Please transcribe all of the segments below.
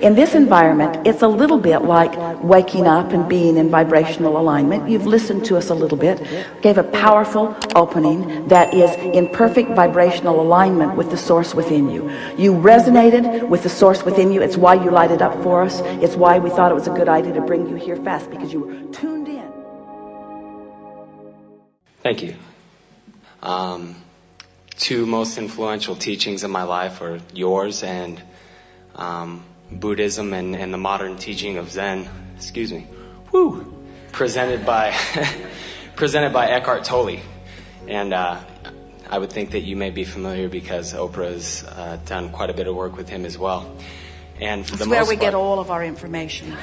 In this environment, it's a little bit like waking up and being in vibrational alignment. You've listened to us a little bit, gave a powerful opening that is in perfect vibrational alignment with the source within you. You resonated with the source within you. It's why you lighted up for us. It's why we thought it was a good idea to bring you here fast, because you were tuned in. Thank you. Two most influential teachings in my life are yours and Buddhism and the modern teaching of Zen. Excuse me. Woo! Presented by Eckhart Tolle. And I would think that you may be familiar because Oprah's done quite a bit of work with him as well. And for the most part, that's where we get all of our information.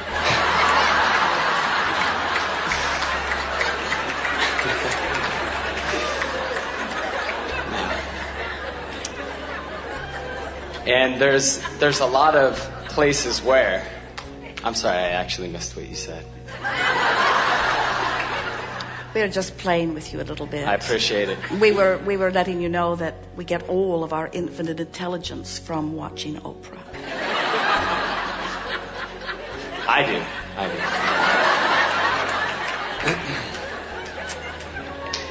And there's a lot of places where... I'm sorry, I actually missed what you said. We're just playing with you a little bit. I appreciate it. We were letting you know that we get all of our infinite intelligence from watching Oprah. I do.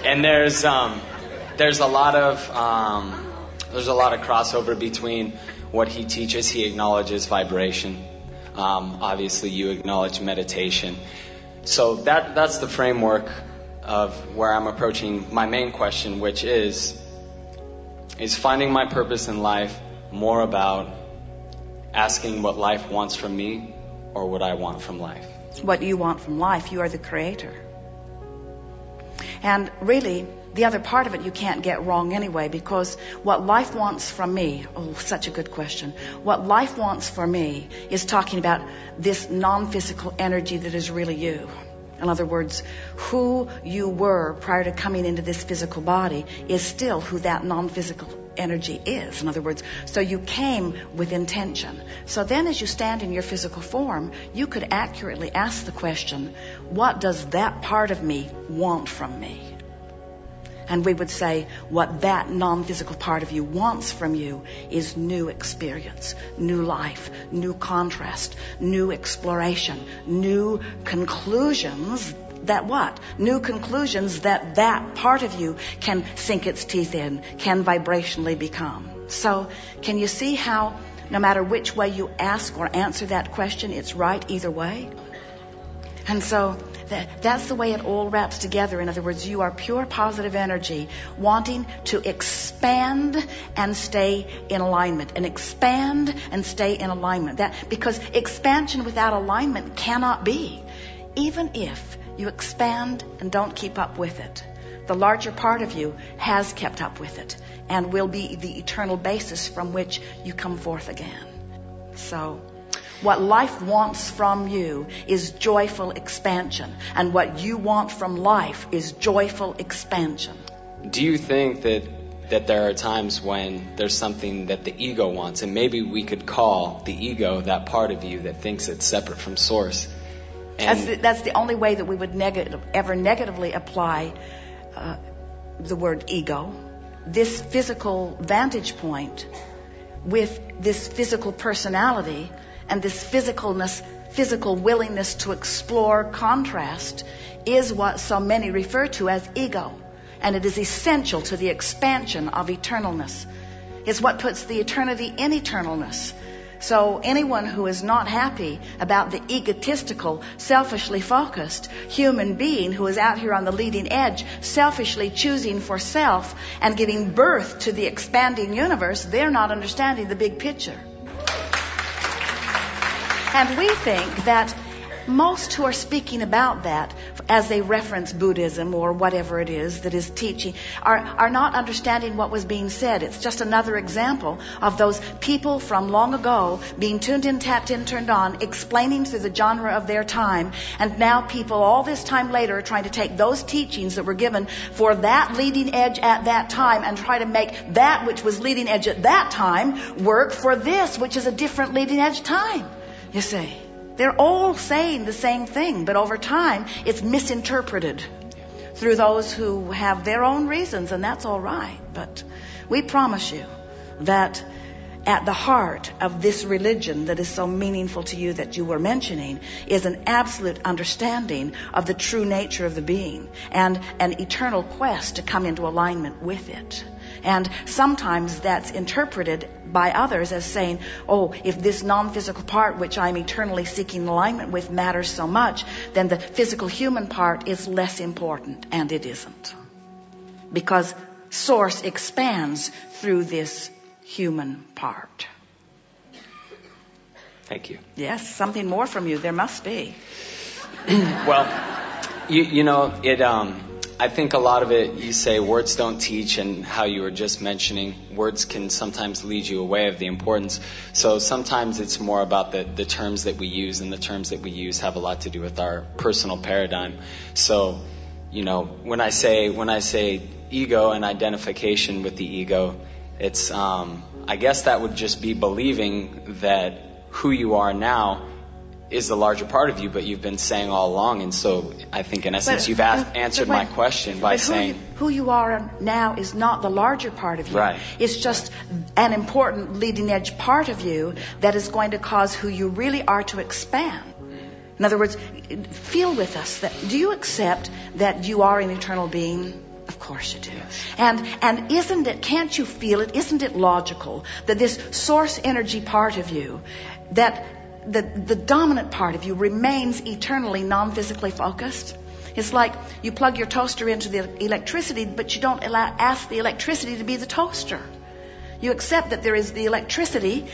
And there's a lot of crossover between what he teaches. He acknowledges vibration. Obviously, you acknowledge meditation. So that's the framework of where I'm approaching my main question, which is finding my purpose in life more about asking what life wants from me or what I want from life? What you want from life. You are the creator. And really, the other part of it you can't get wrong anyway, because what life wants from me, such a good question. What life wants for me is talking about this non-physical energy that is really you. In other words, who you were prior to coming into this physical body is still who that non-physical energy is. In other words, so you came with intention. So then as you stand in your physical form, you could accurately ask the question, what does that part of me want from me? And we would say what that non-physical part of you wants from you is new experience, new life, new contrast, new exploration, new conclusions that what? New conclusions that part of you can sink its teeth in, can vibrationally become. So can you see how no matter which way you ask or answer that question, it's right either way? And so that's the way it all wraps together. In other words, you are pure positive energy wanting to expand and stay in alignment, and expand and stay in alignment. Because expansion without alignment cannot be. Even if you expand and don't keep up with it, the larger part of you has kept up with it and will be the eternal basis from which you come forth again. So what life wants from you is joyful expansion, and what you want from life is joyful expansion. Do you think that there are times when there's something that the ego wants, and maybe we could call the ego that part of you that thinks it's separate from source? And that's the only way that we would ever negatively apply the word ego. This physical vantage point with this physical personality and this physical willingness to explore contrast is what so many refer to as ego. And it is essential to the expansion of eternalness. It's what puts the eternity in eternalness. So anyone who is not happy about the egotistical, selfishly focused human being who is out here on the leading edge, selfishly choosing for self and giving birth to the expanding universe, they're not understanding the big picture. And we think that most who are speaking about that as they reference Buddhism or whatever it is that is teaching are not understanding what was being said. It's just another example of those people from long ago being tuned in, tapped in, turned on, explaining through the genre of their time. And now people all this time later are trying to take those teachings that were given for that leading edge at that time and try to make that which was leading edge at that time work for this, which is a different leading edge time. You see, they're all saying the same thing, but over time it's misinterpreted through those who have their own reasons, and that's all right. But we promise you that at the heart of this religion that is so meaningful to you that you were mentioning is an absolute understanding of the true nature of the being and an eternal quest to come into alignment with it. And sometimes that's interpreted by others as saying, oh, if this non-physical part which I'm eternally seeking alignment with matters so much, then the physical human part is less important. And it isn't. Because Source expands through this human part. Thank you. Yes, something more from you. There must be. Well, you know, I think a lot of it, you say words don't teach, and how you were just mentioning, words can sometimes lead you away of the importance. So sometimes it's more about the terms that we use, and the terms that we use have a lot to do with our personal paradigm. So, you know, when I say ego and identification with the ego, it's, I guess that would just be believing that who you are now is the larger part of you, but you've been saying all along. And so I think in essence you've answered my question by saying who you are now is not the larger part of you. Right. It's just an important leading edge part of you that is going to cause who you really are to expand. In other words, feel with us that, do you accept that you are an eternal being? Of course you do. And isn't it, can't you feel it, isn't it logical that this source energy part of you, that the dominant part of you remains eternally non-physically focused? It's like you plug your toaster into the electricity, but you don't ask the electricity to be the toaster. You accept that there is the electricity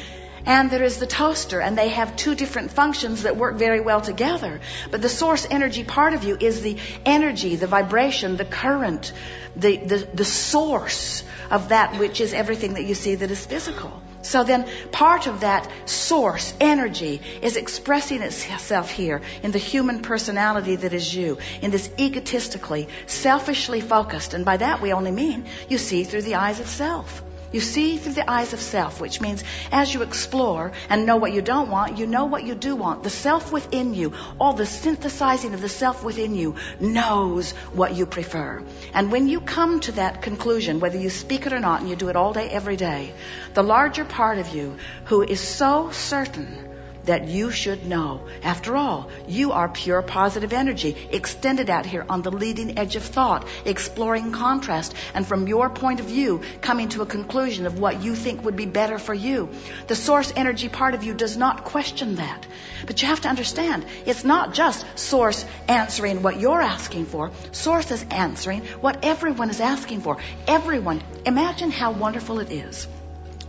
and there is the toaster, and they have two different functions that work very well together. But the source energy part of you is the energy, the vibration, the current, the source of that which is everything that you see that is physical. So then part of that source energy is expressing itself here in the human personality that is you, in this egotistically, selfishly focused. And by that we only mean you see through the eyes of self. You see through the eyes of self, which means as you explore and know what you don't want, you know what you do want. The self within you, all the synthesizing of the self within you knows what you prefer. And when you come to that conclusion, whether you speak it or not, and you do it all day, every day, the larger part of you who is so certain that you should know, after all, you are pure positive energy extended out here on the leading edge of thought, exploring contrast, and from your point of view coming to a conclusion of what you think would be better for you. The source energy part of you does not question that. But you have to understand, it's not just source answering what you're asking for. Source is answering what everyone is asking for. Everyone. Imagine how wonderful it is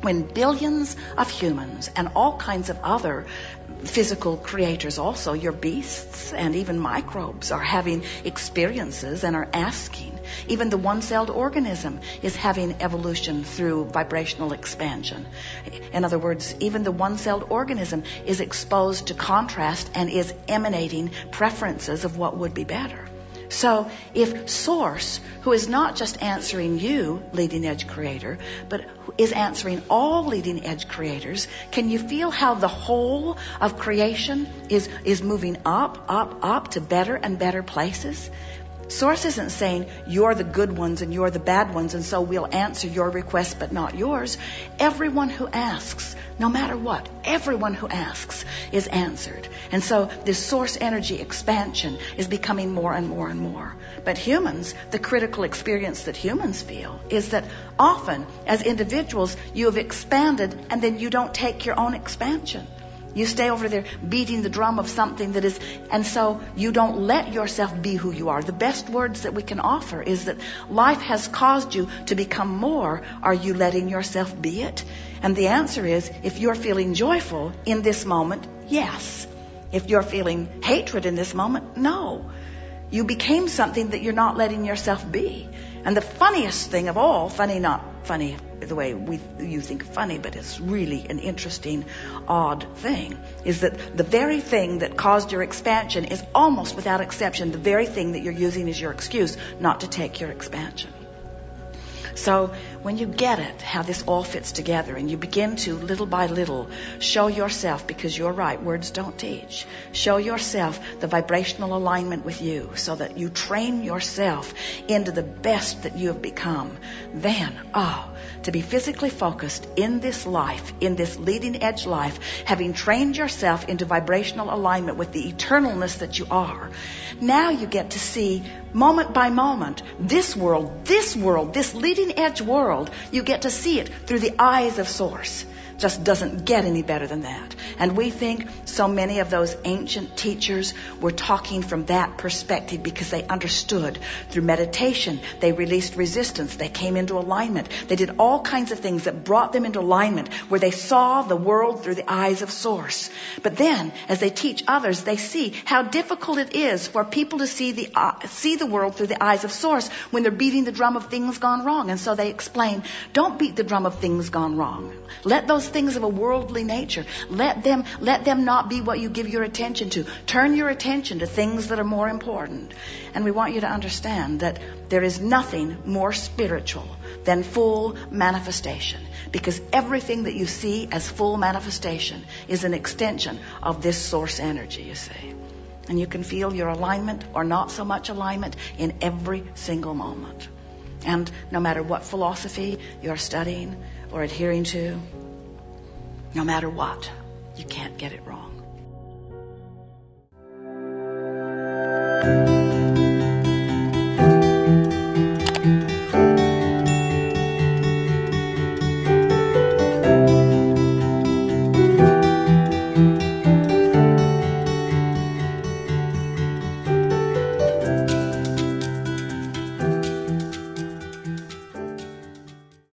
when billions of humans and all kinds of other physical creators, also your beasts and even microbes, are having experiences and are asking. Even the one-celled organism is having evolution through vibrational expansion. In other words, even the one-celled organism is exposed to contrast and is emanating preferences of what would be better. So if Source, who is not just answering you, leading edge creator, but is answering all leading edge creators, can you feel how the whole of creation is moving up to better and better places? Source isn't saying you're the good ones and you're the bad ones, and so we'll answer your request but not yours. Everyone who asks, no matter what, everyone who asks is answered. And so this source energy expansion is becoming more and more and more. But humans, the critical experience that humans feel is that often as individuals you have expanded and then you don't take your own expansion. You stay over there beating the drum of something that is, and so you don't let yourself be who you are. The best words that we can offer is that life has caused you to become more. Are you letting yourself be it? And the answer is, if you're feeling joyful in this moment, yes. If you're feeling hatred in this moment, no. You became something that you're not letting yourself be. And the funniest thing of all, funny, not funny the way you think funny, but it's really an interesting, odd thing, is that the very thing that caused your expansion is almost without exception the very thing that you're using as your excuse not to take your expansion. So when you get it, how this all fits together, and you begin to, little by little, show yourself, because you're right, words don't teach, show yourself the vibrational alignment with you so that you train yourself into the best that you have become, then, to be physically focused in this life, in this leading edge life, having trained yourself into vibrational alignment with the eternalness that you are, now you get to see moment by moment this world, this leading edge world, you get to see it through the eyes of Source. Just doesn't get any better than that. And we think so many of those ancient teachers were talking from that perspective because they understood through meditation. They released resistance. They came into alignment. They did all kinds of things that brought them into alignment where they saw the world through the eyes of Source. But then, as they teach others, they see how difficult it is for people to see the world through the eyes of Source when they're beating the drum of things gone wrong. And so they explain, don't beat the drum of things gone wrong. Let those things of a worldly nature, let them not be what you give your attention to. Turn your attention to things that are more important. And we want you to understand that there is nothing more spiritual than full manifestation, because everything that you see as full manifestation is an extension of this Source energy, you see. And you can feel your alignment or not so much alignment in every single moment. And no matter what philosophy you're studying or adhering to, no matter what, you can't get it wrong.